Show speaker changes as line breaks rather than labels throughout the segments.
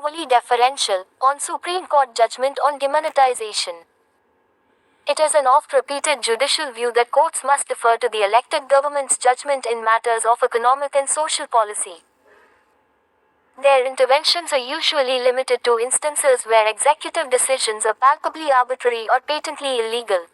wholly deferential, on Supreme Court judgment on demonetization. It is an oft-repeated judicial view that courts must defer to the elected government's judgment in matters of economic and social policy. Their interventions are usually limited to instances where executive decisions are palpably arbitrary or patently illegal.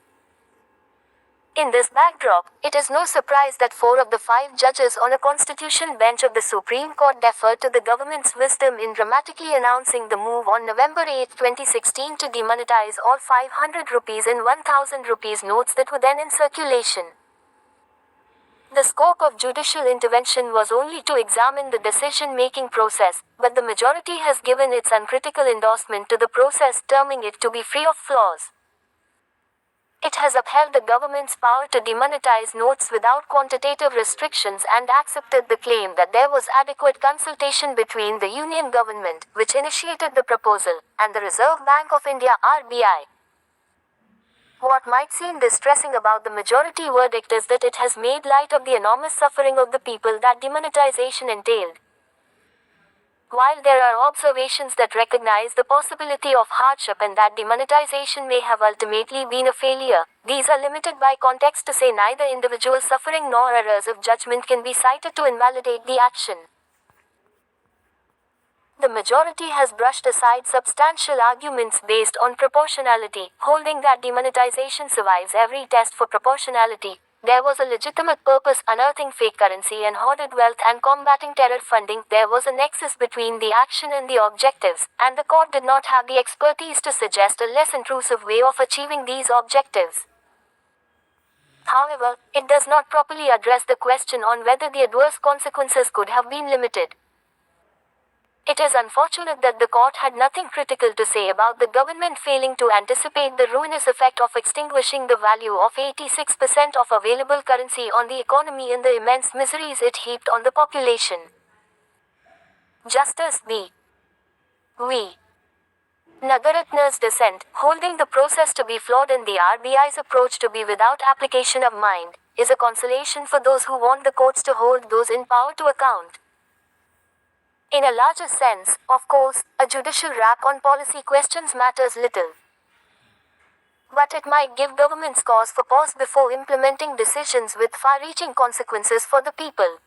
In this backdrop, it is no surprise that 4 of the 5 judges on a constitution bench of the Supreme Court deferred to the government's wisdom in dramatically announcing the move on November 8, 2016 to demonetize all 500 rupees and 1000 rupees notes that were then in circulation. The scope of judicial intervention was only to examine the decision-making process, but the majority has given its uncritical endorsement to the process, terming it to be free of flaws. It has upheld the government's power to demonetize notes without quantitative restrictions and accepted the claim that there was adequate consultation between the Union government, which initiated the proposal, and the Reserve Bank of India (RBI). What might seem distressing about the majority verdict is that it has made light of the enormous suffering of the people that demonetization entailed. While there are observations that recognize the possibility of hardship and that demonetization may have ultimately been a failure, these are limited by context to say neither individual suffering nor errors of judgment can be cited to invalidate the action. The majority has brushed aside substantial arguments based on proportionality, holding that demonetization survives every test for proportionality. There was a legitimate purpose: unearthing fake currency and hoarded wealth and combating terror funding. There was a nexus between the action and the objectives, and the court did not have the expertise to suggest a less intrusive way of achieving these objectives. However, it does not properly address the question on whether the adverse consequences could have been limited. It is unfortunate that the court had nothing critical to say about the government failing to anticipate the ruinous effect of extinguishing the value of 86% of available currency on the economy and the immense miseries it heaped on the population. Justice B. V. Nagaratna's dissent, holding the process to be flawed and the RBI's approach to be without application of mind, is a consolation for those who want the courts to hold those in power to account. In a larger sense, of course, a judicial rap on policy questions matters little. But it might give governments cause for pause before implementing decisions with far-reaching consequences for the people.